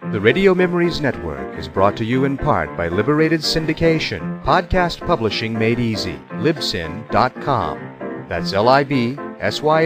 The Radio Memories Network is brought to you in part by Liberated Syndication, podcast publishing made easy, libsyn.com. That's libsyn.com.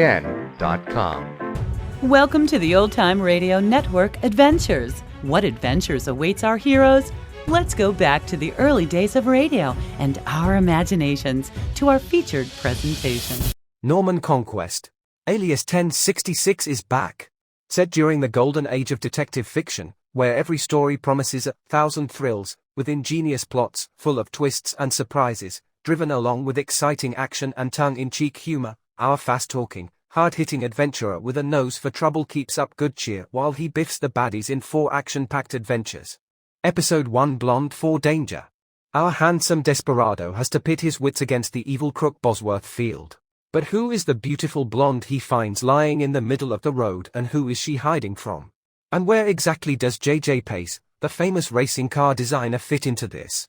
Welcome to the Old Time Radio Network Adventures. What adventures awaits our heroes? Let's go back to the early days of radio and our imaginations to our featured presentation. Norman Conquest, alias 1066, is back. Set during the golden age of detective fiction, where every story promises 1,000 thrills, with ingenious plots, full of twists and surprises, driven along with exciting action and tongue-in-cheek humor, our fast-talking, hard-hitting adventurer with a nose for trouble keeps up good cheer while he biffs the baddies in 4 action-packed adventures. Episode 1: Blonde for Danger. Our handsome desperado has to pit his wits against the evil crook Bosworth Field. But who is the beautiful blonde he finds lying in the middle of the road, and who is she hiding from? And where exactly does J.J. Pace, the famous racing car designer, fit into this?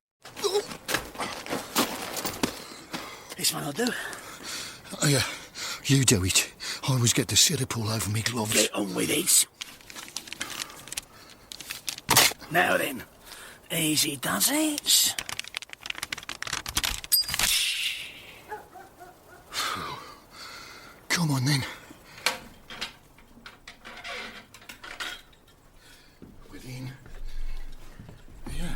This one I'll do. Oh, yeah, you do it. I always get the syrup all over me gloves. Get on with it. Now then, easy does it. Come on then. Within. Yeah.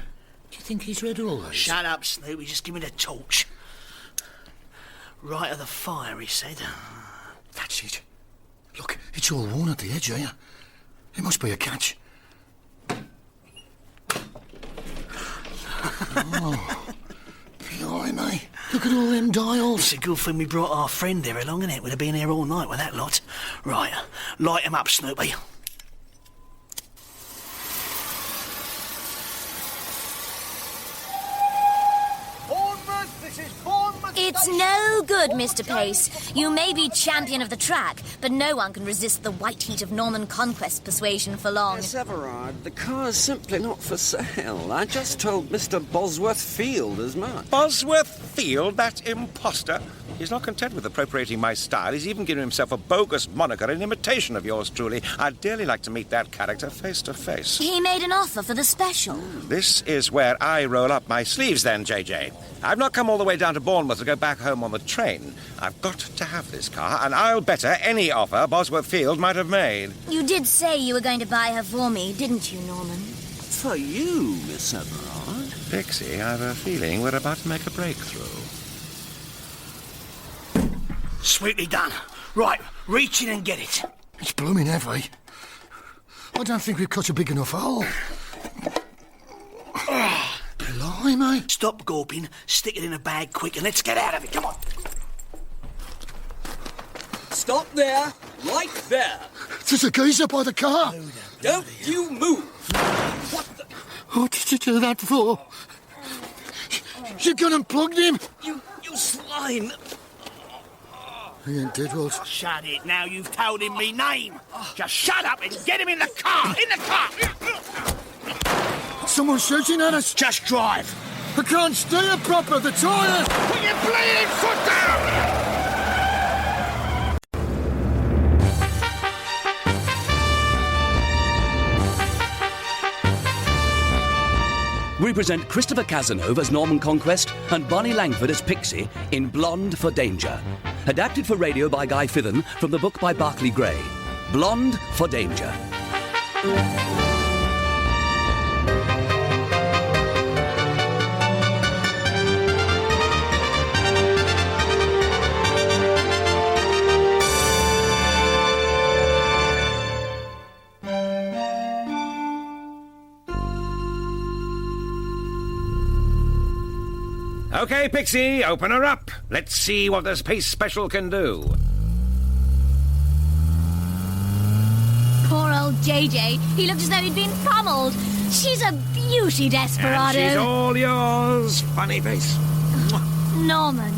Do you think he's read all those? Shut up, Snoopy. Just give me the torch. Right of the fire, he said. That's it. Look, it's all worn at the edge, here. It must be a catch. Oh, blimey. Look at all them dials. It's a good thing we brought our friend here along, innit? We'd have been here all night with that lot. Right, light 'em up, Snoopy. It's no good, Mr. Pace. You may be champion of the track, but no one can resist the white heat of Norman Conquest persuasion for long. Miss Everard, the car's simply not for sale. I just told Mr. Bosworth Field as much. Bosworth Field, that imposter? He's not content with appropriating my style. He's even given himself a bogus moniker in imitation of yours truly. I'd dearly like to meet that character face to face. He made an offer for the special. This is where I roll up my sleeves then, JJ. I've not come all the way down to Bournemouth to go back home on the train. I've got to have this car, and I'll bet her any offer Bosworth Field might have made. You did say you were going to buy her for me, didn't you, Norman? For you, Miss Everard. Pixie, I've a feeling we're about to make a breakthrough. Sweetly done. Right, reach in and get it. It's blooming heavy. I don't think we've cut a big enough hole. Blimey. Stop gawping, stick it in a bag quick, and let's get out of it. Come on. Stop there, right there. There's a geezer by the car. Don't you move. What the... What did you do that for? You gone and plugged him? You swine. He ain't dead, Rod. Shut it, now you've told him me name. Just shut up and get him in the car. In the car. Someone's shooting at us. Just drive. I can't steer proper, the tyre. Put your bleeding foot down. We present Christopher Cazenove as Norman Conquest and Bonnie Langford as Pixie in Blonde for Danger. Adapted for radio by Guy Fithen from the book by Barclay Gray. Blonde for Danger. Okay, Pixie, open her up. Let's see what this Pace special can do. Poor old JJ. He looked as though he'd been pummeled. She's a beauty, Desperado. And she's all yours, funny face. Norman.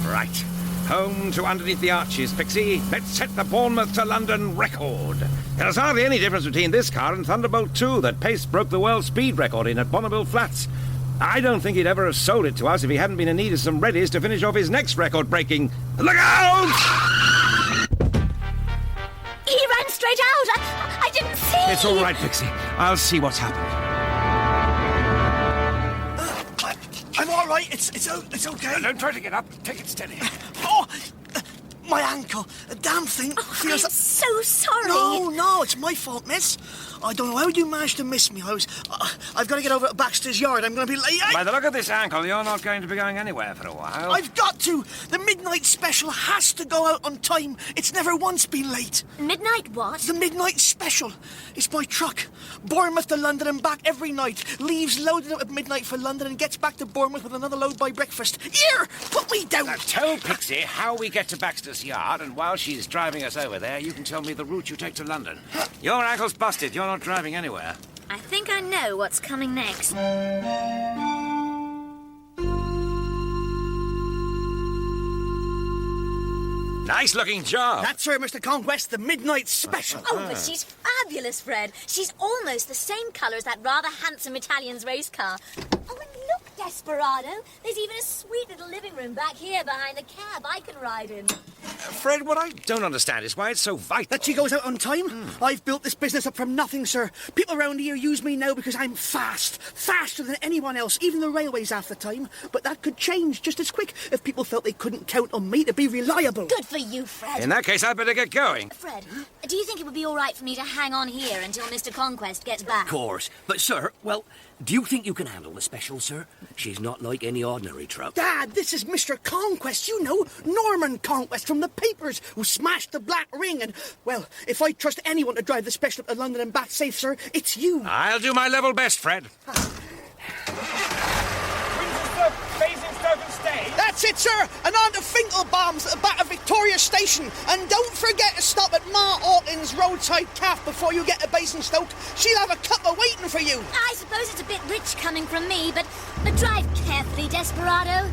Right. Home to Underneath the Arches, Pixie. Let's set the Bournemouth to London record. There's hardly any difference between this car and Thunderbolt 2 that Pace broke the world speed record in at Bonneville Flats. I don't think he'd ever have sold it to us if he hadn't been in need of some readies to finish off his next record-breaking... Look out! He ran straight out. I didn't see It's all right, Pixie. I'll see what's happened. I'm all right. It's okay. Don't try to get up. Take it steady. Oh, my ankle. A damn thing feels. I'm so sorry. No, it's my fault, miss. I don't know how you managed to miss me. I've got to get over to Baxter's yard. I'm going to be late. By the look of this ankle, you're not going to be going anywhere for a while. I've got to. The midnight special has to go out on time. It's never once been late. Midnight what? The midnight special. It's my truck. Bournemouth to London and back every night. Leaves loaded up at midnight for London and gets back to Bournemouth with another load by breakfast. Here, put me down. Now tell Pixie how we get to Baxter's yard, and while she's driving us over there, you can tell me the route you take to London. Your ankle's busted. You're not driving anywhere. I think I know what's coming next. Nice looking job. That's her, Mr. Conquest, the midnight special. Oh, but she's fabulous, Fred. She's almost the same colour as that rather handsome Italian's race car. Oh, and look, Desperado. There's even a sweet little living room back here behind the cab I can ride in. Fred, what I don't understand is why it's so vital. That she goes out on time? I've built this business up from nothing, sir. People around here use me now because I'm fast. Faster than anyone else, even the railways half the time. But that could change just as quick if people felt they couldn't count on me to be reliable. Good for you, Fred. In that case, I'd better get going. Fred, do you think it would be all right for me to hang on here until Mr. Conquest gets back? Of course. But, sir, well, do you think you can handle the special, sir? She's not like any ordinary truck. Dad, this is Mr. Conquest, you know, Norman Conquest from the papers, who smashed the Black Ring. And, well, if I trust anyone to drive the special up to London and back safe, sir, it's you. I'll do my level best, Fred. That's it, sir, and on to Finkelbaum's at the back of Victoria Station. And don't forget to stop at Ma Orton's roadside calf before you get to Basingstoke. She'll have a cuppa waiting for you. I suppose it's a bit rich coming from me, but drive carefully, Desperado.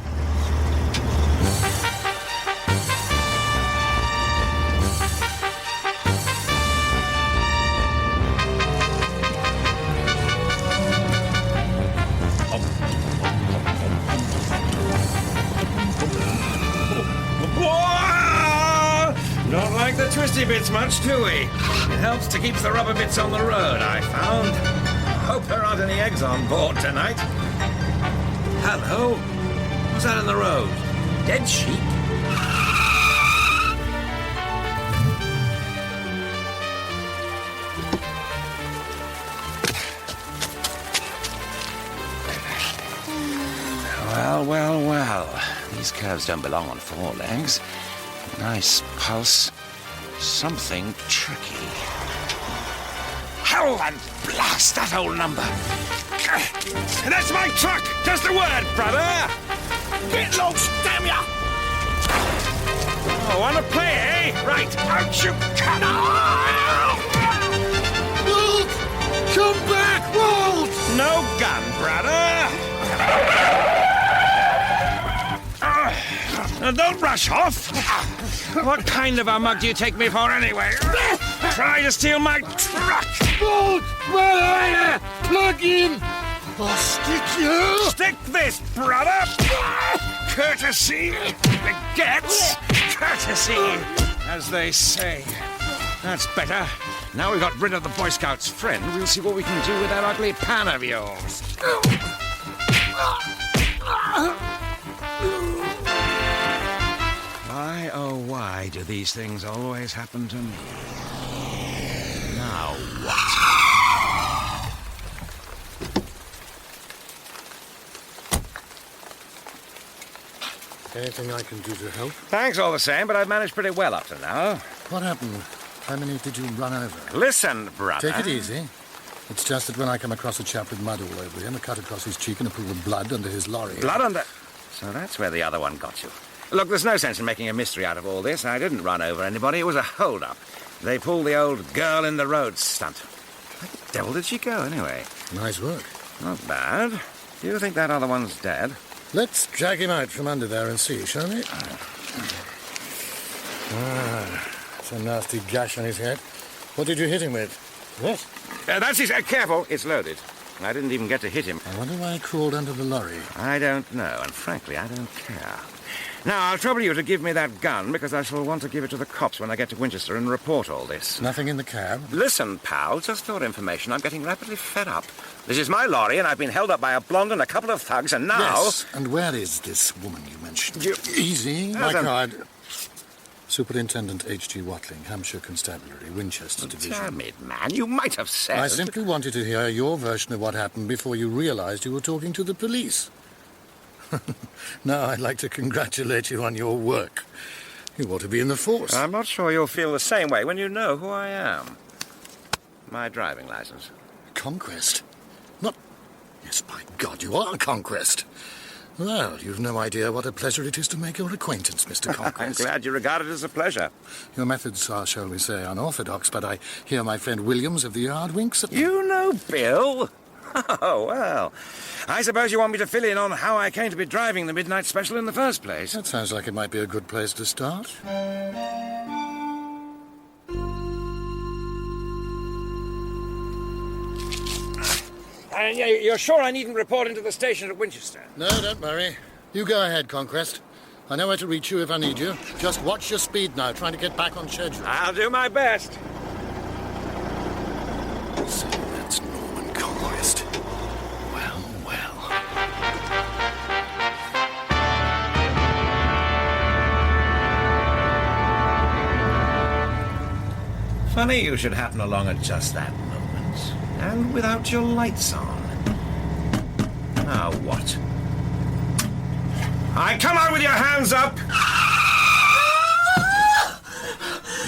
Don't like the twisty bits much, do we? It helps to keep the rubber bits on the road, I found. Hope there aren't any eggs on board tonight. Hello? What's that in the road? Dead sheep? Well. These curves don't belong on four legs. Nice pulse. Something tricky. Hell and blast that old number. That's my truck! Just a word, brother! Get lost, damn ya! Oh, wanna play, eh? Right, out you come! Walt! Come back, Walt! No gun, brother! Now don't rush off! What kind of a mug do you take me for anyway? Try to steal my truck! Walt! Where are you? Plug in! I'll stick you! Stick this, brother! Courtesy begets courtesy, as they say. That's better. Now we've got rid of the Boy Scout's friend, we'll see what we can do with that ugly pan of yours. Why, oh why do these things always happen to me? Now what? Anything I can do to help? Thanks all the same, but I've managed pretty well up to now. What happened? How many did you run over? Listen, brother. Take it easy. It's just that when I come across a chap with mud all over him, I cut across his cheek and a pool of blood under his lorry. Blood under... So that's where the other one got you. Look, there's no sense in making a mystery out of all this. I didn't run over anybody. It was a hold-up. They pulled the old girl in the road stunt. Where the devil did she go, anyway? Nice work. Not bad. Do you think that other one's dead? Let's drag him out from under there and see, shall we? It's a nasty gash on his head. What did you hit him with? What? That's his... careful, it's loaded. I didn't even get to hit him. I wonder why he crawled under the lorry. I don't know, and frankly, I don't care. Now, I'll trouble you to give me that gun, because I shall want to give it to the cops when I get to Winchester and report all this. Nothing in the cab? Listen, pal, just for your information, I'm getting rapidly fed up. This is my lorry, and I've been held up by a blonde and a couple of thugs, and now... Yes, and where is this woman you mentioned? Easy, my card. Superintendent H.G. Watling, Hampshire Constabulary, Winchester Division. Damn it, man, you might have said... I simply wanted to hear your version of what happened before you realized you were talking to the police. Now I'd like to congratulate you on your work. You ought to be in the force. I'm not sure you'll feel the same way when you know who I am. My driving license. Conquest? Not... Yes, by God, you are Conquest. Well, you've no idea what a pleasure it is to make your acquaintance, Mr. Conquest. I'm glad you regard it as a pleasure. Your methods are, shall we say, unorthodox, but I hear my friend Williams of the Yard winks at them. You know Bill? Oh, well. I suppose you want me to fill in on how I came to be driving the midnight special in the first place. That sounds like it might be a good place to start. You're sure I needn't report into the station at Winchester? No, don't worry. You go ahead, Conquest. I know where to reach you if I need you. Just watch your speed now, trying to get back on schedule. I'll do my best. So that's Norman Conquest. Well, well. Funny you should happen along at just that moment. And without your lights on. Now what? I come out with your hands up!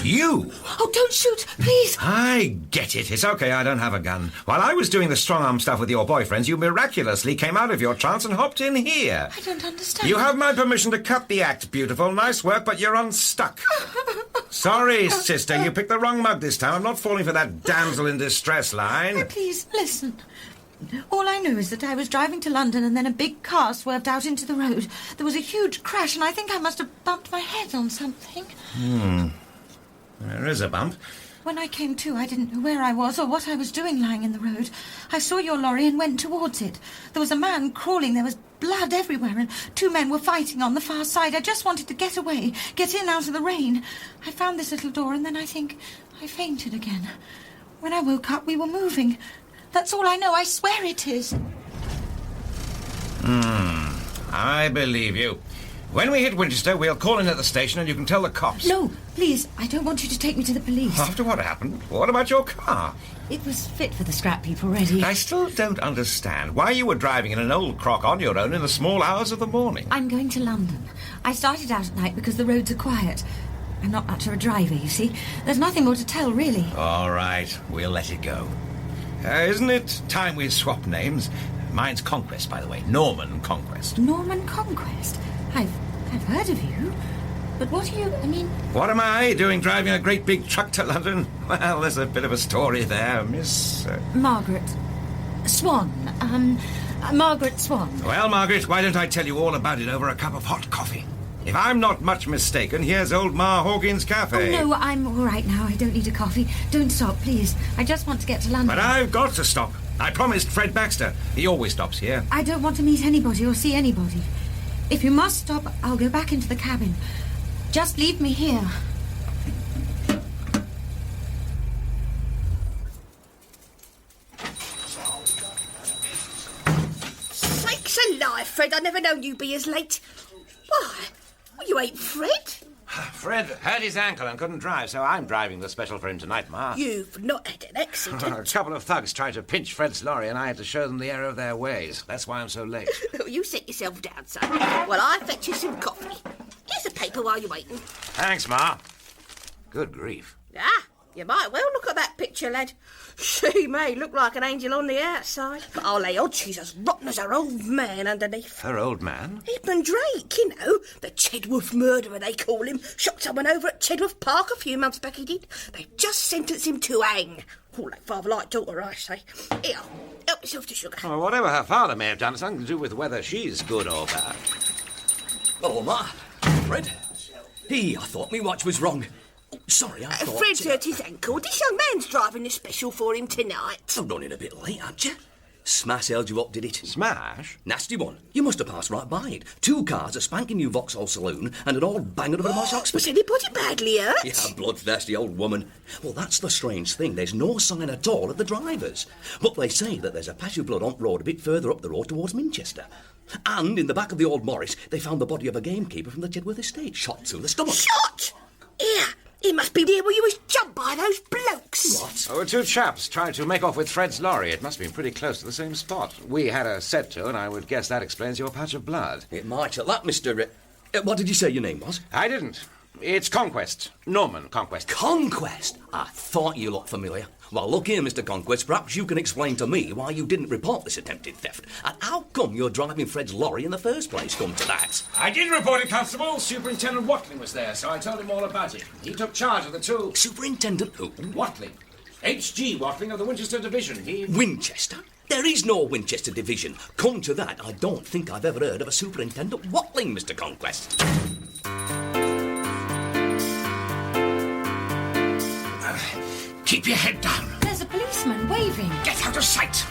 You! Oh, don't shoot, please! I get it. It's okay, I don't have a gun. While I was doing the strong-arm stuff with your boyfriends, you miraculously came out of your trance and hopped in here. I don't understand. You have my permission to cut the act, beautiful. Nice work, but you're unstuck. Sorry, sister, you picked the wrong mug this time. I'm not falling for that damsel in distress line. Please, listen. All I know is that I was driving to London and then a big car swerved out into the road. There was a huge crash and I think I must have bumped my head on something. There is a bump. When I came to, I didn't know where I was or what I was doing lying in the road. I saw your lorry and went towards it. There was a man crawling, there was blood everywhere, and two men were fighting on the far side. I just wanted to get away, get in out of the rain. I found this little door and then I think I fainted again. When I woke up, we were moving. That's all I know. I swear it is. I believe you. When we hit Winchester, we'll call in at the station and you can tell the cops. No, please, I don't want you to take me to the police. After what happened? What about your car? It was fit for the scrap heap already. I still don't understand why you were driving in an old crock on your own in the small hours of the morning. I'm going to London. I started out at night because the roads are quiet. I'm not much of a driver, you see. There's nothing more to tell, really. All right, we'll let it go. Isn't it time we swap names? Mine's Conquest, by the way. Norman Conquest. Norman Conquest? I've heard of you. But what are you, What am I doing driving a great big truck to London? Well, there's a bit of a story there, Miss... Margaret Swan. Margaret Swan. Well, Margaret, why don't I tell you all about it over a cup of hot coffee? If I'm not much mistaken, here's old Ma Hawkins' cafe. Oh, no, I'm all right now. I don't need a coffee. Don't stop, please. I just want to get to London. But I've got to stop. I promised Fred Baxter. He always stops here. I don't want to meet anybody or see anybody. If you must stop, I'll go back into the cabin. Just leave me here. Sakes alive, Fred, I never known you be as late. Why? Well, you ain't Fred. Fred hurt his ankle and couldn't drive, so I'm driving the special for him tonight, Ma. You've not had an accident. A couple of thugs tried to pinch Fred's lorry and I had to show them the error of their ways. That's why I'm so late. You sit yourself down, son. While I fetch you some coffee. Here's a paper while you're waiting. Thanks, Ma. Good grief. Ah, you might well look at that picture, lad. She may look like an angel on the outside, but I'll lay odds she's as rotten as her old man underneath. Her old man? Eben Drake, you know, the Chedworth murderer they call him. Shot someone over at Chedworth Park a few months back, he did. They've just sentenced him to hang. All that father like daughter, I say. Here, help yourself to sugar. Well, whatever her father may have done, it's nothing to do with whether she's good or bad. Oh, Ma. Fred? Hey, I thought me watch was wrong. Oh, sorry, I thought... Fred's hurt his ankle. This young man's driving the special for him tonight. I'm running a bit late, aren't you? Smash held you up, did it? Smash? Nasty one. You must have passed right by it. 2 cars, a spanking new Vauxhall saloon, and an all banging over my socks. Was anybody badly hurt? Yeah, bloodthirsty old woman. Well, that's the strange thing. There's no sign at all of the drivers. But they say that there's a patch of blood on the road a bit further up the road towards Manchester. And in the back of the old Morris, they found the body of a gamekeeper from the Jedworth estate, shot through the stomach. Shot? Here, he must be there where you was jumped by those blokes. What? Oh, 2 chaps tried to make off with Fred's lorry. It must have been pretty close to the same spot. We had a set to, and I would guess that explains your patch of blood. It might at that, Mr. What did you say your name was? I didn't. It's Conquest. Norman Conquest. Conquest? I thought you looked familiar. Well, look here, Mr. Conquest, perhaps you can explain to me why you didn't report this attempted theft. And how come you're driving Fred's lorry in the first place, come to that? I did report it, Constable. Superintendent Watling was there, so I told him all about it. He took charge of the 2. Superintendent who? Watling. H.G. Watling of the Winchester Division. Winchester? There is no Winchester Division. Come to that, I don't think I've ever heard of a Superintendent Watling, Mr. Conquest. Keep your head down. There's a policeman waving. Get out of sight.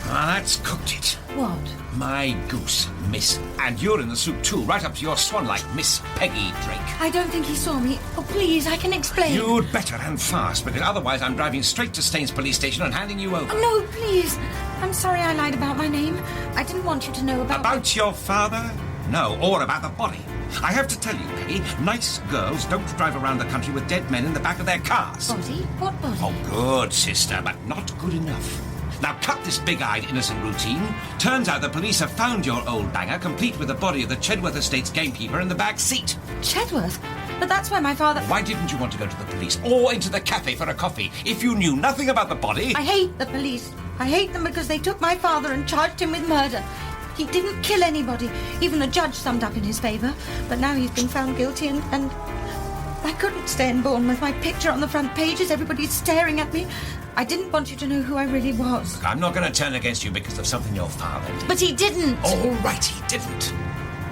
That's cooked it. What? My goose, miss. And you're in the soup too, right up to your swan like Miss Peggy Drake. I don't think he saw me. Oh, please, I can explain. You'd better and fast, because otherwise I'm driving straight to Staines Police Station and handing you over. Oh, no, please. I'm sorry I lied about my name. I didn't want you to know about... About your father? No, or about the body. I have to tell you, Peggy, nice girls don't drive around the country with dead men in the back of their cars. Body? What body? Oh, good, sister, but not good enough. Now cut this big-eyed innocent routine. Turns out the police have found your old banger, complete with the body of the Jedworth Estate's gamekeeper in the back seat. Jedworth? But that's where my father... Why didn't you want to go to the police or into the cafe for a coffee if you knew nothing about the body? I hate the police. I hate them because they took my father and charged him with murder. He didn't kill anybody. Even the judge summed up in his favour. But now he's been found guilty and I couldn't stay in Bournemouth. My picture on the front pages, everybody's staring at me. I didn't want you to know who I really was. I'm not going to turn against you because of something your father did. But he didn't. All right, he didn't.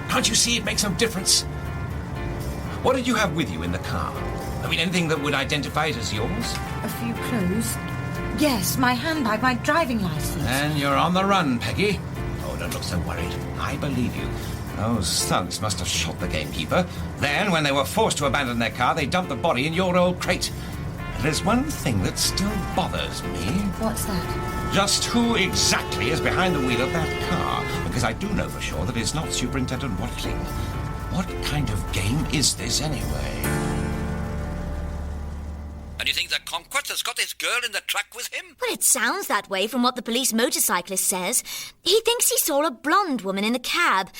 Can't you see it makes no difference? What did you have with you in the car? I mean, anything that would identify it as yours? A few clothes. Yes, my handbag, my driving licence. And you're on the run, Peggy. Oh, don't look so worried. I believe you. Those thugs must have shot the gamekeeper. Then, when they were forced to abandon their car, they dumped the body in your old crate. There's one thing that still bothers me. What's that? Just who exactly is behind the wheel of that car? Because I do know for sure that it's not Superintendent Watling. What kind of game is this anyway? And you think that Conquest has got this girl in the truck with him? Well, it sounds that way from what the police motorcyclist says. He thinks he saw a blonde woman in the cab.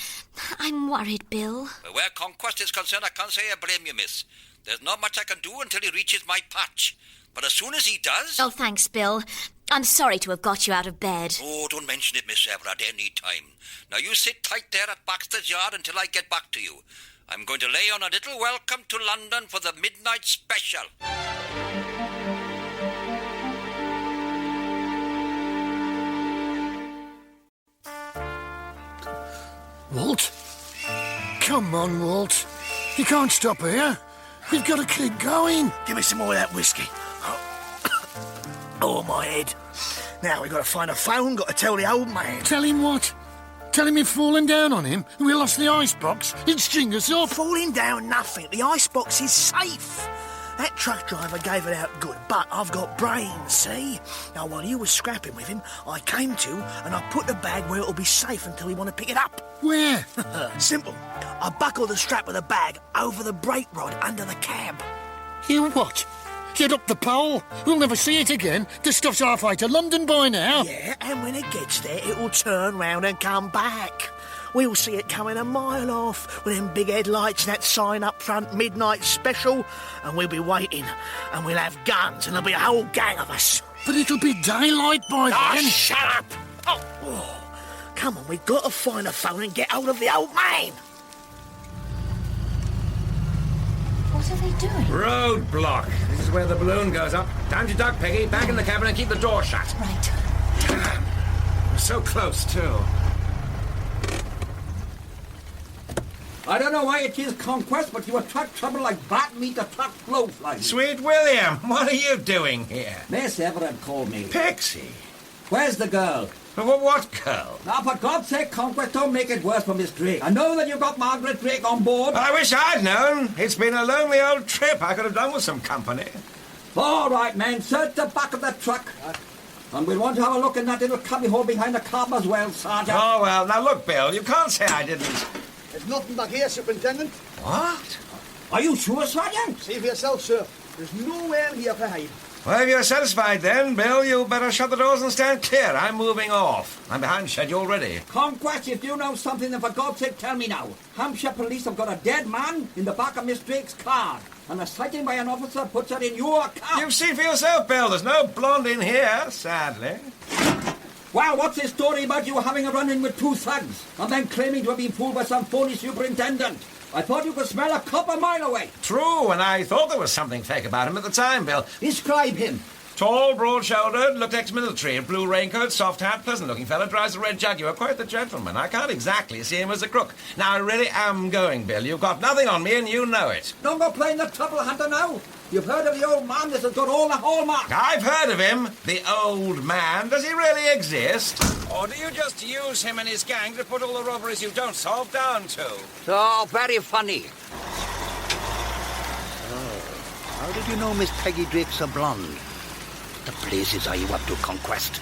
I'm worried, Bill. Where Conquest is concerned, I can't say I blame you, miss. There's not much I can do until he reaches my patch. But as soon as he does... Oh, thanks, Bill. I'm sorry to have got you out of bed. Oh, don't mention it, Miss Everard, any time. Now, you sit tight there at Baxter's Yard until I get back to you. I'm going to lay on a little welcome to London for the midnight special. Walt? Come on, Walt. You can't stop here. You've got to keep going. Give me some more of that whiskey. Oh, my head. Now we've got to find a phone, got to tell the old man. Tell him what? Tell him you've fallen down on him and we lost the icebox. He'd string us up. Falling down nothing. The icebox is safe. That truck driver gave it out good, but I've got brains, see? Now, while you were scrapping with him, I came to and I put the bag where it'll be safe until you want to pick it up. Where? Simple. I buckled the strap of the bag over the brake rod under the cab. You what? You'd up the pole. We'll never see it again. The stuff's halfway to London by now. Yeah, and when it gets there, it will turn round and come back. We'll see it coming a mile off with them big headlights and that sign up front, midnight special, and we'll be waiting, and we'll have guns, and there'll be a whole gang of us. But it'll be daylight by then. Shut up! Oh, come on, we've got to find a phone and get hold of the old man. What are they doing? Roadblock. This is where the balloon goes up. Time to duck, Peggy. Back in the cabin and keep the door shut. Right. We're so close, too. I don't know why it is Conquest, but you attract trouble like bat meat attract blowflies. Sweet William, what are you doing here? Miss Everard called me. Pixie. Where's the girl? What girl? Now, for God's sake, Conquest, don't make it worse for Miss Drake. I know that you've got Margaret Drake on board. I wish I'd known. It's been a lonely old trip. I could have done with some company. All right, men, search the back of the truck. And we'll want to have a look in that little cubbyhole behind the cab as well, Sergeant. Oh, well, now look, Bill, you can't say I didn't. There's nothing back here, Superintendent. What? Are you sure, Sergeant? See for yourself, sir. There's nowhere here for hide. Well, if you're satisfied then, Bill, you better shut the doors and stand clear. I'm moving off. I'm behind schedule already. Conquest, if you know something, then for God's sake, tell me now. Hampshire police have got a dead man in the back of Miss Drake's car. And a sighting by an officer puts her in your car. You've seen for yourself, Bill. There's no blonde in here, sadly. Well, what's this story about you having a run-in with two thugs and then claiming to have been fooled by some phony superintendent? I thought you could smell a cop a mile away. True, and I thought there was something fake about him at the time, Bill. Describe him. Tall, broad-shouldered, looked ex-military, a blue raincoat, soft hat, pleasant-looking fella, drives a red Jaguar, quite the gentleman. I can't exactly see him as a crook. Now, I really am going, Bill. You've got nothing on me, and you know it. Don't go playing the trouble hunter now. You've heard of the old man that has got all the hallmarks. I've heard of him, the old man. Does he really exist? Or do you just use him and his gang to put all the robberies you don't solve down to? Oh, very funny. How did you know Miss Peggy Drake's a blonde? The blazes are you up to, Conquest?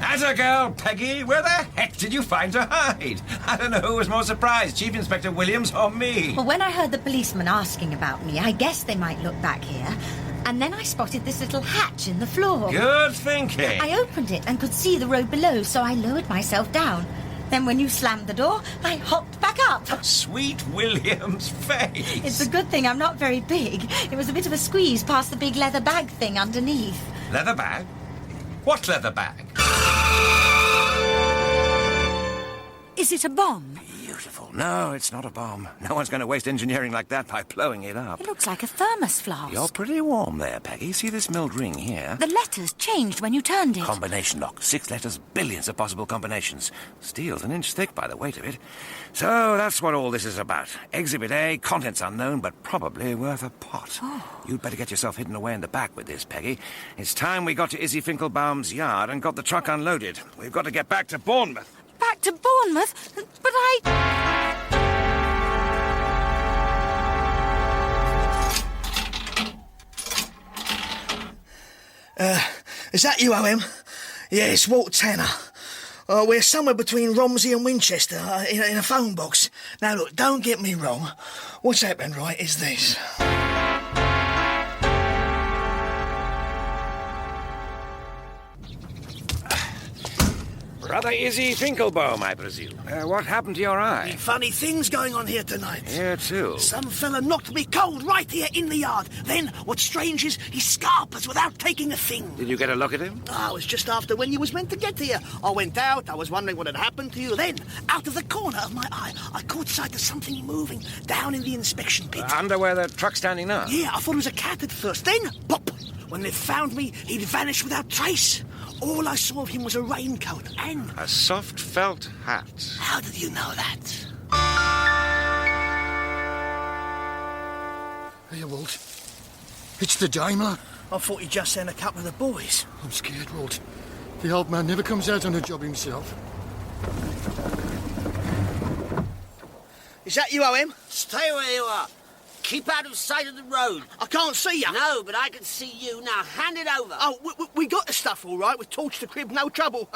As a girl, Peggy, where the heck did you find her hide? I don't know who was more surprised, Chief Inspector Williams or me. Well, when I heard the policeman asking about me, I guessed they might look back here. And then I spotted this little hatch in the floor. Good thinking. I opened it and could see the road below, so I lowered myself down. Then when you slammed the door, I hopped back up. Sweet William's face. It's a good thing I'm not very big. It was a bit of a squeeze past the big leather bag thing underneath. Leather bag? What leather bag? Is it a bomb? Beautiful. No, it's not a bomb. No one's going to waste engineering like that by blowing it up. It looks like a thermos flask. You're pretty warm there, Peggy. See this milled ring here? The letters changed when you turned it. Combination lock. 6 letters, billions of possible combinations. Steel's an inch thick by the weight of it. So that's what all this is about. Exhibit A, contents unknown, but probably worth a pot. Oh. You'd better get yourself hidden away in the back with this, Peggy. It's time we got to Izzy Finkelbaum's yard and got the truck unloaded. We've got to get back to Bournemouth. Back to Bournemouth? But Is that you, O.M.? Yeah, it's Walt Tanner. We're somewhere between Romsey and Winchester, in a phone box. Now, look, don't get me wrong. What's happened, right, is this. Brother Izzy Finkelbaum, I presume. What happened to your eye? Funny things going on here tonight. Here, too. Some fella knocked me cold right here in the yard. Then, what's strange is, he scalped us without taking a thing. Did you get a look at him? Oh, it was just after when you was meant to get here. I went out, I was wondering what had happened to you. Then, out of the corner of my eye, I caught sight of something moving down in the inspection pit. Under where the truck's standing now? Yeah, I thought it was a cat at first. Then, pop! When they found me, he'd vanished without trace. All I saw of him was a raincoat and... a soft felt hat. How did you know that? Hey, Walt. It's the Daimler. I thought he'd just sent a couple of the boys. I'm scared, Walt. The old man never comes out on a job himself. Is that you, O.M.? Stay where you are. Keep out of sight of the road. I can't see you. No, but I can see you. Now, hand it over. Oh, we got the stuff all right. We torched the crib, no trouble.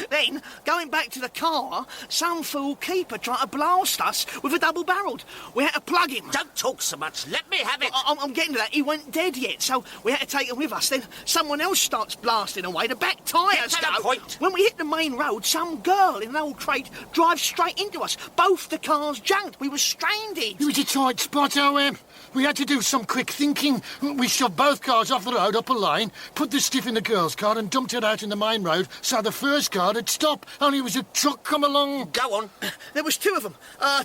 Then, going back to the car, some fool keeper tried to blast us with a double-barrelled. We had to plug him. Don't talk so much. Let me have it. I'm getting to that. He weren't dead yet, so we had to take him with us. Then someone else starts blasting away. The back tyres Get to the point. When we hit the main road, some girl in an old crate drives straight into us. Both the cars junked. We were stranded. It was a tight spot, O.M. We had to do some quick thinking. We shoved both cars off the road up a line, put the stiff in the girl's car and dumped it out in the main road so the first car would stop. Only it was a truck come along. Go on. There was 2 of them,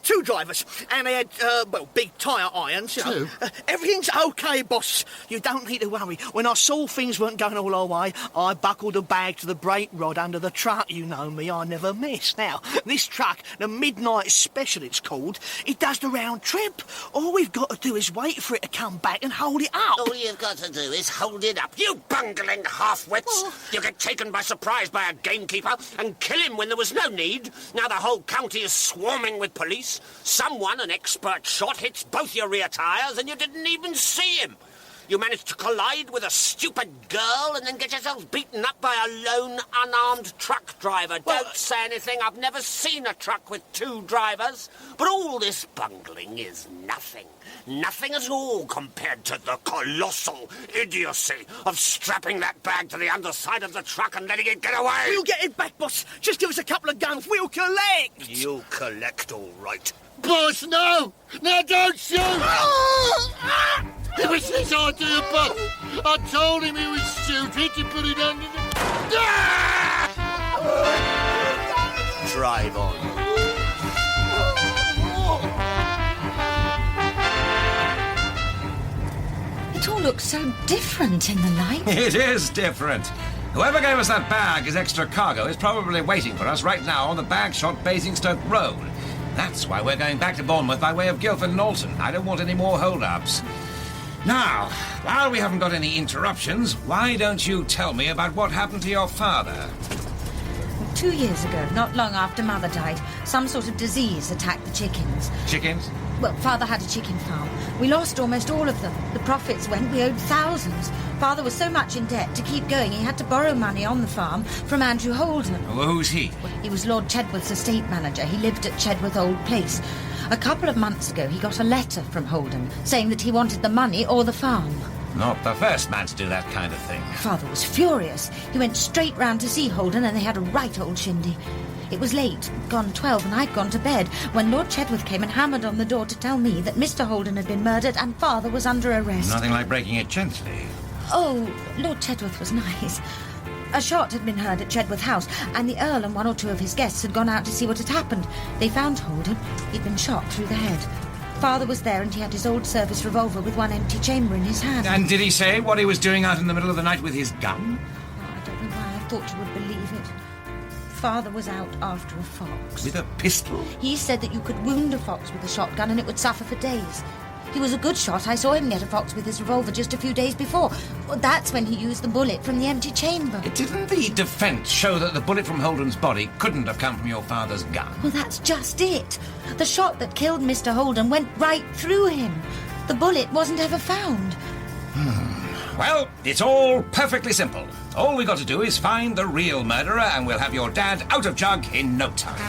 2 drivers, and they had, big tyre irons. You know. Everything's OK, boss. You don't need to worry. When I saw things weren't going all our way, I buckled a bag to the brake rod under the truck. You know me, I never miss. Now, this truck, the Midnight Special it's called, it does the round trip. All we've got to do is wait for it to come back and hold it up. All you've got to do is hold it up. You bungling half-wits! You get taken by surprise by a gamekeeper and kill him when there was no need. Now the whole county is swarming with police. Someone, an expert shot, hits both your rear tyres and you didn't even see him. You managed to collide with a stupid girl and then get yourselves beaten up by a lone, unarmed truck driver. Don't say anything. I've never seen a truck with 2 drivers. But all this bungling is nothing. Nothing at all compared to the colossal idiocy of strapping that bag to the underside of the truck and letting it get away. We'll get it back, boss. Just give us a couple of guns. We'll collect. You'll collect all right. Boss, no! Now don't shoot! It was his idea, boss. I told him he was stupid to put it under the... Drive on. It all looks so different in the light. It is different. Whoever gave us that bag as extra cargo is probably waiting for us right now on the Bagshot Basingstoke Road. That's why we're going back to Bournemouth by way of Guildford and Alton. I don't want any more hold-ups. Now, while we haven't got any interruptions, why don't you tell me about what happened to your father? 2 years ago, not long after Mother died, some sort of disease attacked the chickens. Chickens? Well, Father had a chicken farm. We lost almost all of them. The profits went, we owed thousands. Father was so much in debt, to keep going, he had to borrow money on the farm from Andrew Holden. Well, who's he? He was Lord Chedworth's estate manager. He lived at Chedworth Old Place. A couple of months ago, he got a letter from Holden saying that he wanted the money or the farm. Not the first man to do that kind of thing. Father was furious. He went straight round to see Holden and they had a right old shindy. It was late, gone 12, and I'd gone to bed, when Lord Chedworth came and hammered on the door to tell me that Mr. Holden had been murdered and Father was under arrest. Nothing like breaking it gently. Oh, Lord Chedworth was nice. A shot had been heard at Chedworth House, and the Earl and 1 or 2 of his guests had gone out to see what had happened. They found Holden. He'd been shot through the head. Father was there, and he had his old service revolver with 1 empty chamber in his hand. And did he say what he was doing out in the middle of the night with his gun? Oh, I don't know why I thought you would believe it. Father was out after a fox. With a pistol? He said that you could wound a fox with a shotgun and it would suffer for days. He was a good shot. I saw him get a fox with his revolver just a few days before. Well, that's when he used the bullet from the empty chamber. Didn't the defence show that the bullet from Holden's body couldn't have come from your father's gun? Well, that's just it. The shot that killed Mr. Holden went right through him. The bullet wasn't ever found. Well, it's all perfectly simple. All we got to do is find the real murderer and we'll have your dad out of jug in no time.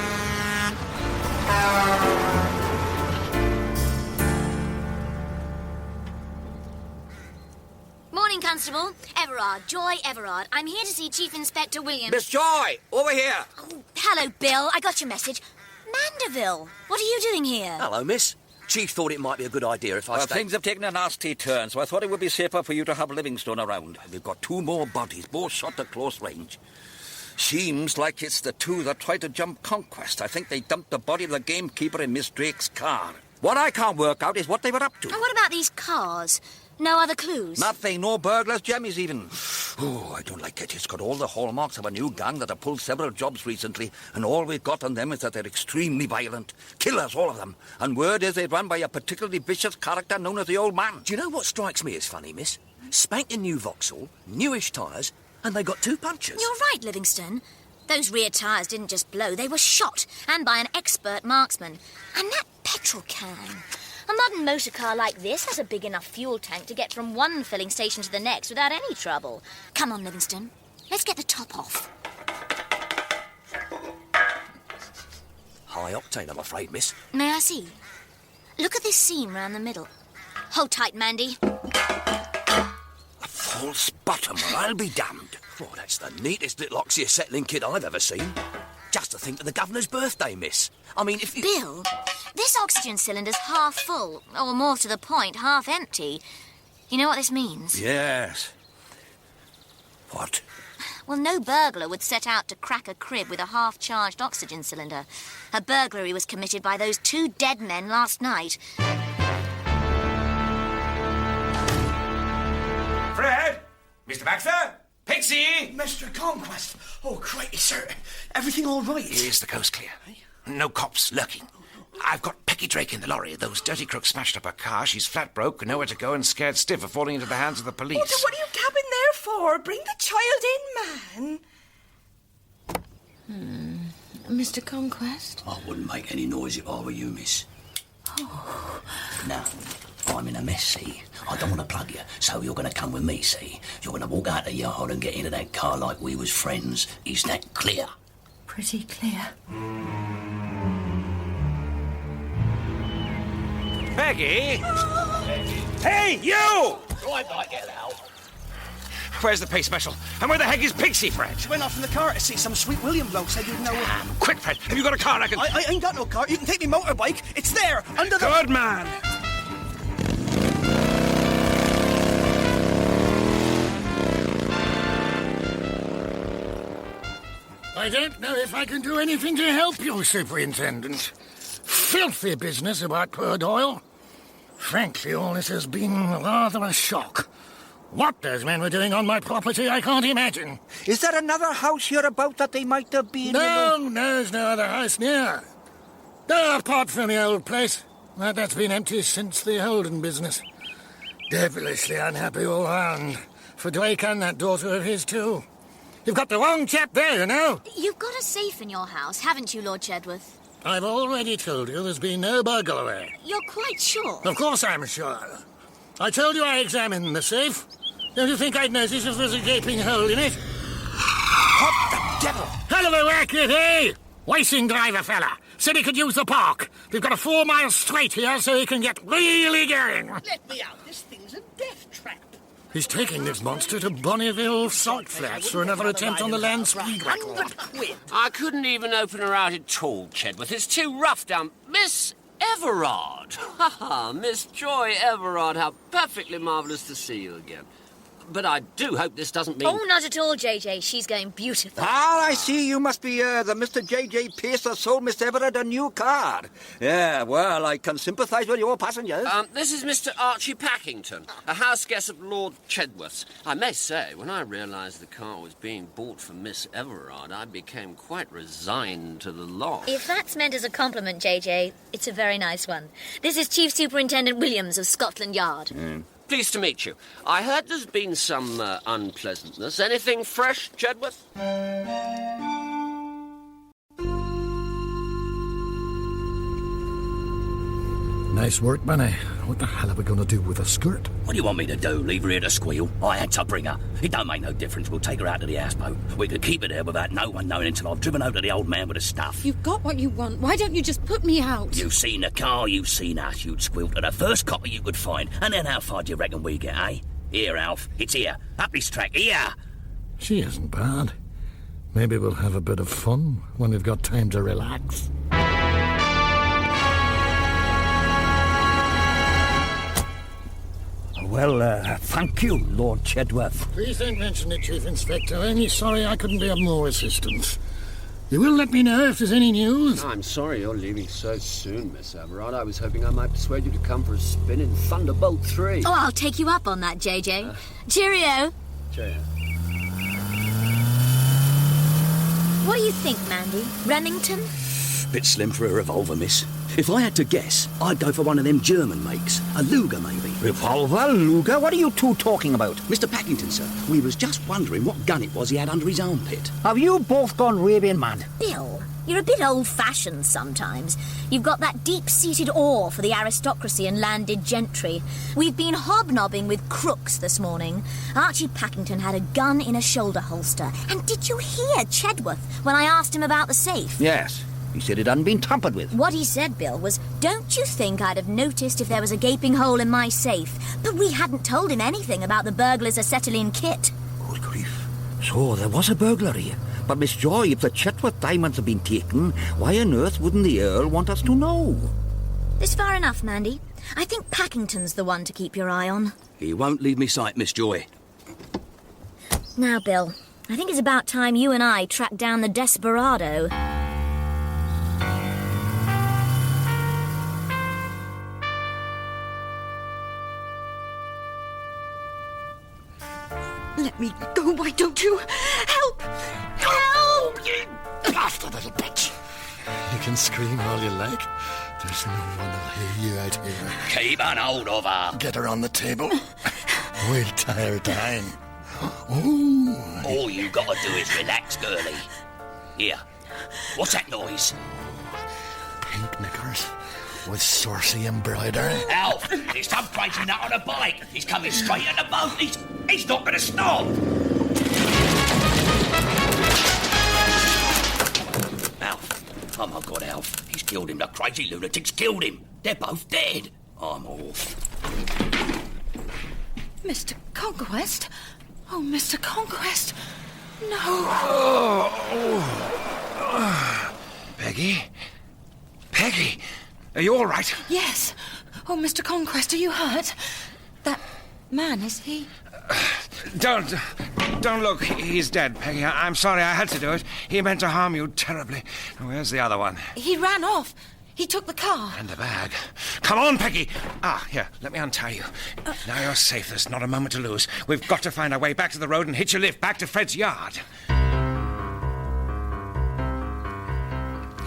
Morning, Constable. Everard, Joy Everard. I'm here to see Chief Inspector Williams. Miss Joy, over here. Oh, hello, Bill. I got your message. Mandeville, what are you doing here? Hello, miss. Chief thought it might be a good idea if I stayed. Things have taken a nasty turn, so I thought it would be safer for you to have Livingstone around. We've got 2 more bodies, both shot at close range. Seems like it's the 2 that tried to jump Conquest. I think they dumped the body of the gamekeeper in Miss Drake's car. What I can't work out is what they were up to. And what about these cars? No other clues? Nothing, no burglars, jemmies even. Oh, I don't like it. It's got all the hallmarks of a new gang that have pulled several jobs recently, and all we've got on them is that they're extremely violent. Killers, all of them. And word is they run by a particularly vicious character known as the Old Man. Do you know what strikes me as funny, miss? Spanking new Vauxhall, newish tyres, and they got 2 punchers. You're right, Livingston. Those rear tyres didn't just blow, they were shot, and by an expert marksman. And that petrol can. A modern motor car like this has a big enough fuel tank to get from one filling station to the next without any trouble. Come on, Livingston. Let's get the top off. High octane, I'm afraid, miss. May I see? Look at this seam round the middle. Hold tight, Mandy. A false bottom, or I'll be damned. Oh, that's the neatest little oxy-acetylene kit I've ever seen. Just to think of the governor's birthday, miss. I mean, if you... Bill, this oxygen cylinder's half full, or more to the point, half empty. You know what this means? Yes. What? Well, no burglar would set out to crack a crib with a half-charged oxygen cylinder. A burglary was committed by those 2 dead men last night. Fred? Mr. Baxter? Pixie? Mr. Conquest. Oh, crikey, sir. Everything all right? Is the coast clear? No cops lurking? I've got Peggy Drake in the lorry. Those dirty crooks smashed up her car. She's flat broke, nowhere to go, and scared stiff of falling into the hands of the police. Oh, what are you gabbing there for? Bring the child in, man. Mr. Conquest? I wouldn't make any noise if I were you, miss. Now, I'm in a mess, see? I don't want to plug you, so you're going to come with me, see? You're going to walk out the yard and get into that car like we was friends. Is that clear? Pretty clear. Peggy! Hey, you! I might get out. Where's the pay special? And where the heck is Pixie, Fred? She went off in the car to see some sweet William bloke said you'd know her. Quick, Fred, have you got a car I can... I ain't got no car. You can take me motorbike. It's there, under the... Good man. I don't know if I can do anything to help you, Superintendent. Filthy business about poor Doyle. Frankly, all this has been rather a shock. What those men were doing on my property, I can't imagine. Is there another house here about that they might have been? No, there's no other house near. No, apart from the old place. That's been empty since the Holden business. Devilishly unhappy all round. For Drake and that daughter of his, too. You've got the wrong chap there, you know. You've got a safe in your house, haven't you, Lord Chedworth? I've already told you there's been no burglary. You're quite sure? Of course I'm sure. I told you I examined the safe. Don't you think I'd notice if there's a gaping hole in it? What the devil? Hell of a racket, eh? Racing driver fella. Said he could use the park. We've got a 4 mile straight here so he can get really going. Let me out. This thing's a death trap. He's taking this monster to Bonneville Salt Flats for another attempt on the land speed record. £100. I couldn't even open her out at all, Chedworth. It's too rough down... Miss Everard! Ha ha, Miss Joy Everard, how perfectly marvellous to see you again. But I do hope this doesn't mean... Oh, not at all, JJ. She's going beautiful. Ah, I see. You must be the Mr. J.J. Pierce that sold Miss Everett a new car. Yeah, well, I can sympathise with your passengers. This is Mr. Archie Packington, a house guest of Lord Chedworth's. I may say, when I realised the car was being bought for Miss Everard, I became quite resigned to the loss. If that's meant as a compliment, JJ, it's a very nice one. This is Chief Superintendent Williams of Scotland Yard. Pleased to meet you. I heard there's been some unpleasantness. Anything fresh, Chedworth? Nice work, Manny. What the hell are we going to do with a skirt? What do you want me to do? Leave her here to squeal? I had to bring her. It don't make no difference. We'll take her out to the houseboat. We could keep her there without no one knowing until I've driven over to the old man with the stuff. You've got what you want. Why don't you just put me out? You've seen the car, you've seen us. You'd squeal to the first copper you could find. And then how far do you reckon we get, eh? Here, Alf. It's here. Up this track. Here. She isn't bad. Maybe we'll have a bit of fun when we've got time to relax. Well, thank you, Lord Chedworth. Please don't mention it, Chief Inspector. Only sorry I couldn't be of more assistance. You will let me know if there's any news? I'm sorry you're leaving so soon, Miss Everard. I was hoping I might persuade you to come for a spin in Thunderbolt 3. Oh, I'll take you up on that, JJ. Cheerio. Cheerio. What do you think, Mandy? Remington? Bit slim for a revolver, miss. If I had to guess, I'd go for one of them German makes. A Luger, maybe. Revolver, Luger? What are you two talking about? Mr. Packington, sir, we was just wondering what gun it was he had under his armpit. Have you both gone raving mad? Bill, you're a bit old-fashioned sometimes. You've got that deep-seated awe for the aristocracy and landed gentry. We've been hobnobbing with crooks this morning. Archie Packington had a gun in a shoulder holster. And did you hear Chedworth when I asked him about the safe? Yes. He said it hadn't been tampered with. What he said, Bill, was, don't you think I'd have noticed if there was a gaping hole in my safe? But we hadn't told him anything about the burglars' acetylene kit. Good grief. So there was a burglary. But, Miss Joy, if the Chetworth diamonds have been taken, why on earth wouldn't the Earl want us to know? It's far enough, Mandy. I think Packington's the one to keep your eye on. He won't leave me sight, Miss Joy. Now, Bill, I think it's about time you and I track down the desperado. Let me go, why don't you? Help! Oh, you bastard little bitch! You can scream all you like. There's no one will hear you out here. Keep on hold of her. Get her on the table. We'll tie her down. Ooh. All you gotta do is relax, girlie. Here. What's that noise? Pink knickers with saucy embroidery. Alf, there's some crazy nut on a bike. He's coming straight at the boat. He's not gonna stop. Alf. Oh, my God, Alf. He's killed him. The crazy lunatic's killed him. They're both dead. I'm off. Mr. Conquest? Oh, Mr. Conquest. No. Peggy? Peggy? Are you all right? Yes. Oh, Mr. Conquest, are you hurt? That man, is he? Don't look. He's dead, Peggy. I'm sorry I had to do it. He meant to harm you terribly. Where's the other one? He ran off. He took the car. And the bag. Come on, Peggy. Here, let me untie you. Now you're safe. There's not a moment to lose. We've got to find our way back to the road and hitch a lift back to Fred's yard.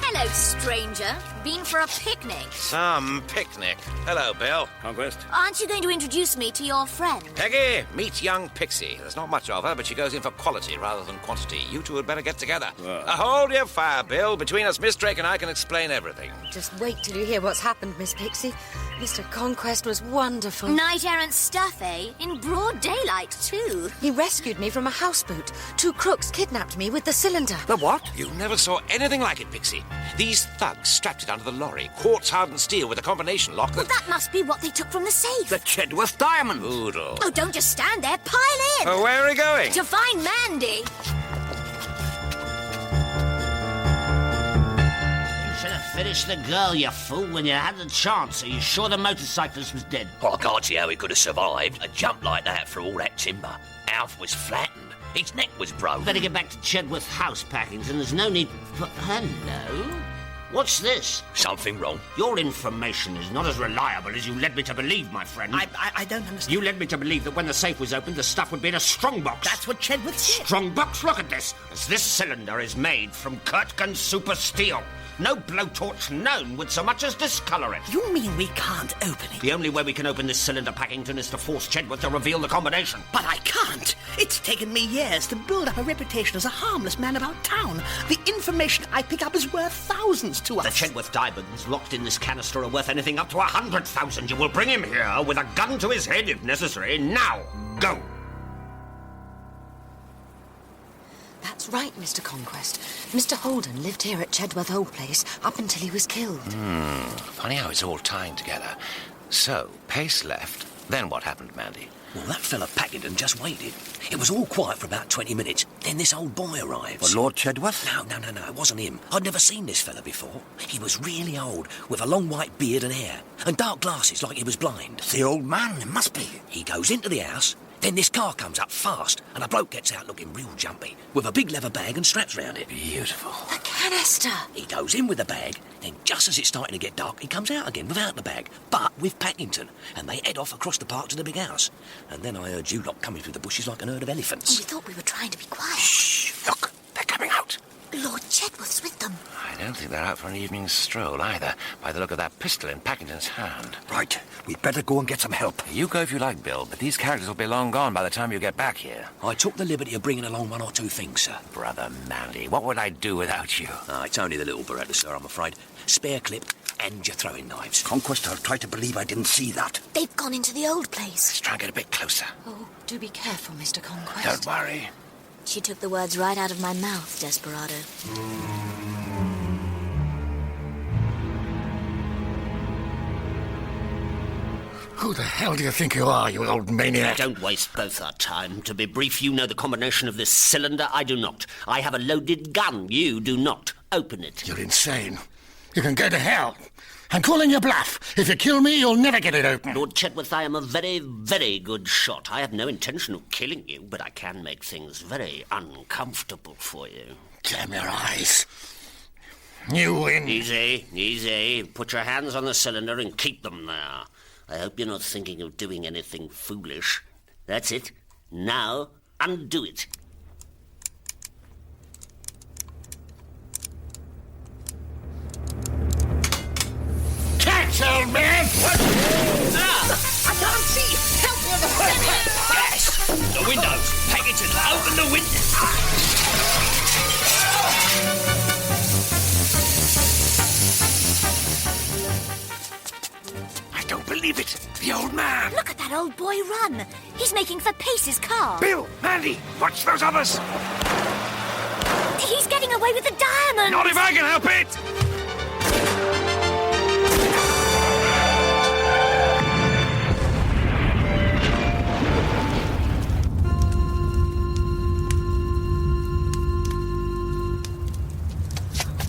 Hello, stranger. Been for a picnic? Some picnic. Hello, Bill. Conquest. Aren't you going to introduce me to your friend? Peggy, meet young Pixie. There's not much of her, but she goes in for quality rather than quantity. You two had better get together. Hold your fire, Bill. Between us, Miss Drake and I can explain everything. Just wait till you hear what's happened, Miss Pixie. Mr. Conquest was wonderful. Knight-errant stuff, eh? In broad daylight, too. He rescued me from a houseboat. 2 crooks kidnapped me with the cylinder. The what? You never saw anything like it, Pixie. These thugs strapped it under the lorry. Quartz-hardened steel with a combination lock Well, that must be what they took from the safe. The Chedworth diamond. Oodle. Oh, don't just stand there. Pile in. Where are we going? To find Mandy. Should have finished the girl, you fool, when you had the chance. Are you sure the motorcyclist was dead? I can't see how he could have survived. A jump like that through all that timber. Alf was flattened. His neck was broken. Better get back to Chedworth House, Packington. There's no need... Hello? What's this? Something wrong. Your information is not as reliable as you led me to believe, my friend. I don't understand. You led me to believe that when the safe was opened, the stuff would be in a strong box. That's what Chedworth said. Strong box? Look at this. As this cylinder is made from Kirtgen super steel. No blowtorch known would so much as discolour it. You mean we can't open it? The only way we can open this cylinder, Packington, is to force Chedworth to reveal the combination. But I can't. It's taken me years to build up a reputation as a harmless man about town. The information I pick up is worth thousands to us. The Chedworth diamonds locked in this canister are worth anything up to 100,000. You will bring him here with a gun to his head if necessary. Now, go! That's right, Mr. Conquest. Mr. Holden lived here at Chedworth Old Place up until he was killed. Funny how it's all tying together. So, Pace left. Then what happened, Mandy? Well, that fella Packington just waited. It was all quiet for about 20 minutes. Then this old boy arrives. Lord Chedworth? No, it wasn't him. I'd never seen this fella before. He was really old, with a long white beard and hair, and dark glasses like he was blind. The old man, it must be. He goes into the house, then this car comes up fast, and a bloke gets out looking real jumpy, with a big leather bag and straps round it. Beautiful. The canister! He goes in with the bag, then just as it's starting to get dark, he comes out again without the bag, but with Packington, and they head off across the park to the big house. And then I heard you lot coming through the bushes like an herd of elephants. We thought we were trying to be quiet. Shh! Look, they're coming out. Lord Chedworth's with them. I don't think they're out for an evening stroll either, by the look of that pistol in Packington's hand. Right, we'd better go and get some help. You go if you like, Bill, but these characters will be long gone by the time you get back here. I took the liberty of bringing along 1 or 2 things, sir. Brother Mandy, what would I do without you? It's only the little Beretta, sir, I'm afraid. Spare clip and your throwing knives. Conquest, I'll try to believe I didn't see that. They've gone into the old place. Let's try and get a bit closer. Oh, do be careful, Mr. Conquest. Don't worry. She took the words right out of my mouth, Desperado. Who the hell do you think you are, you old maniac? Don't waste both our time. To be brief, you know the combination of this cylinder. I do not. I have a loaded gun. You do not. Open it. You're insane. You can go to hell. I'm calling your bluff. If you kill me, you'll never get it open. Lord Chedworth, I am a very, very good shot. I have no intention of killing you, but I can make things very uncomfortable for you. Damn your eyes. You win. Easy. Put your hands on the cylinder and keep them there. I hope you're not thinking of doing anything foolish. That's it. Now, undo it. old boy run. He's making for Pace's car. Bill, Mandy, watch those others. He's getting away with the diamond. Not if I can help it.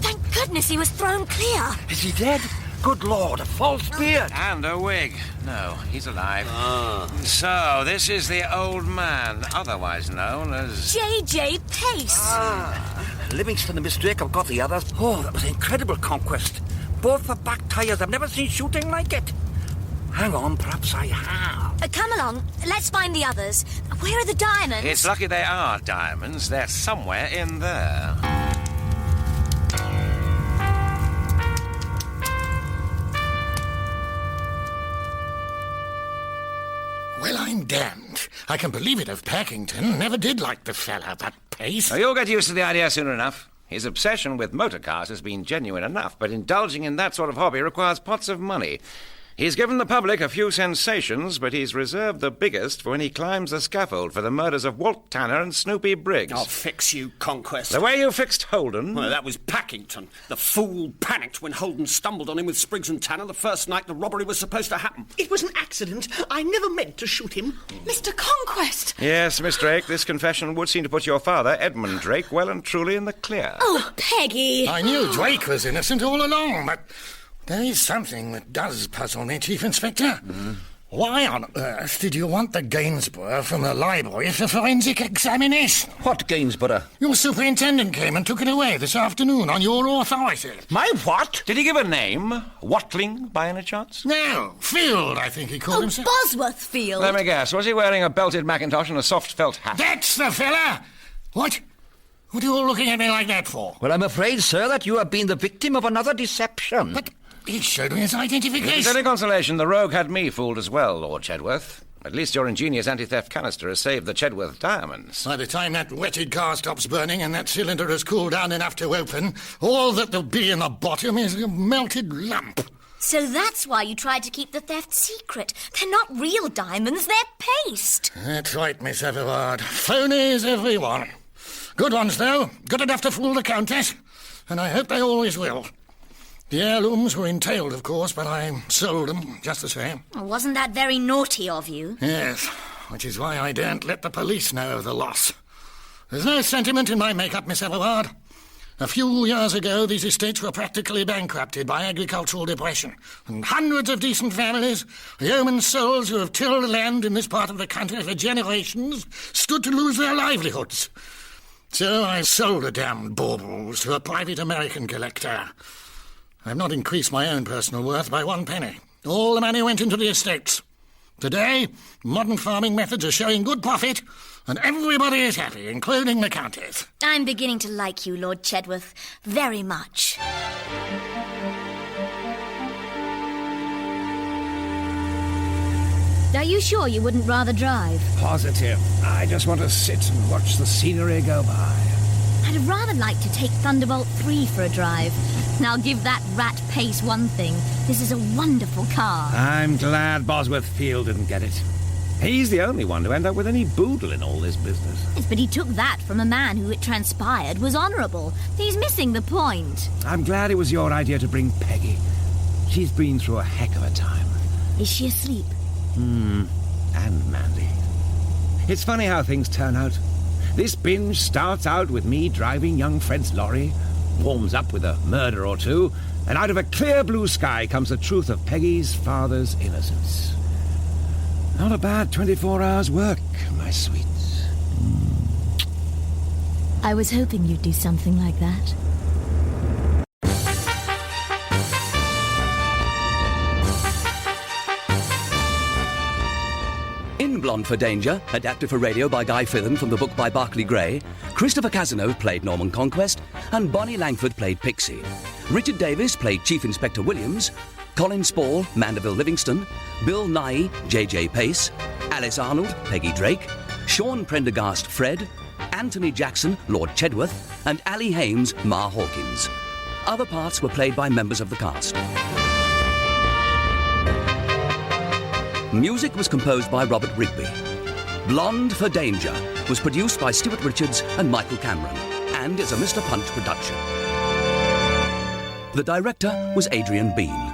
Thank goodness he was thrown clear. Is he dead? Good Lord, a false beard. And a wig. No, he's alive. So, this is the old man, otherwise known as... J.J. Pace. Livingston and Miss Drake have got the others. Oh, that was an incredible conquest. Both the back tyres. I've never seen shooting like it. Hang on, perhaps I have. Come along, let's find the others. Where are the diamonds? It's lucky they are diamonds. They're somewhere in there. Well, I'm damned. I can believe it of Packington. Never did like the fella, that Pace. Oh, you'll get used to the idea soon enough. His obsession with motor cars has been genuine enough, but indulging in that sort of hobby requires pots of money. He's given the public a few sensations, but he's reserved the biggest for when he climbs the scaffold for the murders of Walt Tanner and Snoopy Briggs. I'll fix you, Conquest. The way you fixed Holden... Well, that was Packington. The fool panicked when Holden stumbled on him with Spriggs and Tanner the first night the robbery was supposed to happen. It was an accident. I never meant to shoot him. Mr. Conquest! Yes, Miss Drake, this confession would seem to put your father, Edmund Drake, well and truly in the clear. Oh, Peggy! I knew Drake was innocent all along, but there is something that does puzzle me, Chief Inspector. Why on earth did you want the Gainsborough from the library for forensic examination? What Gainsborough? Your superintendent came and took it away this afternoon on your authority. My what? Did he give a name? Watling, by any chance? No, Field, I think he called himself. Bosworth Field. Let me guess, was he wearing a belted Macintosh and a soft felt hat? That's the fella! What? What are you all looking at me like that for? Well, I'm afraid, sir, that you have been the victim of another deception. But he showed me his If it's identification. any consolation, the rogue had me fooled as well, Lord Chedworth. At least your ingenious anti-theft canister has saved the Chedworth diamonds. By the time that wetted car stops burning and that cylinder has cooled down enough to open, all that there'll be in the bottom is a melted lump. So that's why you tried to keep the theft secret. They're not real diamonds, they're paste. That's right, Miss Everard. Phonies, everyone. Good ones, though. Good enough to fool the Countess. And I hope they always will. The heirlooms were entailed, of course, but I sold them just the same. Well, wasn't that very naughty of you? Yes, which is why I daren't let the police know of the loss. There's no sentiment in my make-up, Miss Everard. A few years ago, these estates were practically bankrupted by agricultural depression, and hundreds of decent families, yeoman souls who have tilled land in this part of the country for generations, stood to lose their livelihoods. So I sold the damned baubles to a private American collector. I've not increased my own personal worth by 1 penny. All the money went into the estates. Today, modern farming methods are showing good profit, and everybody is happy, including the Countess. I'm beginning to like you, Lord Chedworth, very much. Are you sure you wouldn't rather drive? Positive. I just want to sit and watch the scenery go by. I'd rather like to take Thunderbolt 3 for a drive. Now give that rat Pace one thing. This is a wonderful car. I'm glad Bosworth Field didn't get it. He's the only one to end up with any boodle in all this business. Yes, but he took that from a man who, it transpired, was honourable. He's missing the point. I'm glad it was your idea to bring Peggy. She's been through a heck of a time. Is she asleep? And Mandy. It's funny how things turn out. This binge starts out with me driving young Fred's lorry, warms up with a murder or two, and out of a clear blue sky comes the truth of Peggy's father's innocence. Not a bad 24 hours' work, my sweet. I was hoping you'd do something like that. In Blonde for Danger, adapted for radio by Guy Fithen from the book by Barclay Gray, Christopher Cazenove played Norman Conquest, and Bonnie Langford played Pixie. Richard Davis played Chief Inspector Williams, Colin Spall, Mandeville Livingston, Bill Nye, J.J. Pace, Alice Arnold, Peggy Drake, Sean Prendergast, Fred, Anthony Jackson, Lord Chedworth, and Ali Hames, Ma Hawkins. Other parts were played by members of the cast. Music was composed by Robert Rigby. Blonde for Danger was produced by Stuart Richards and Michael Cameron and is a Mr. Punch production. The director was Adrian Bean.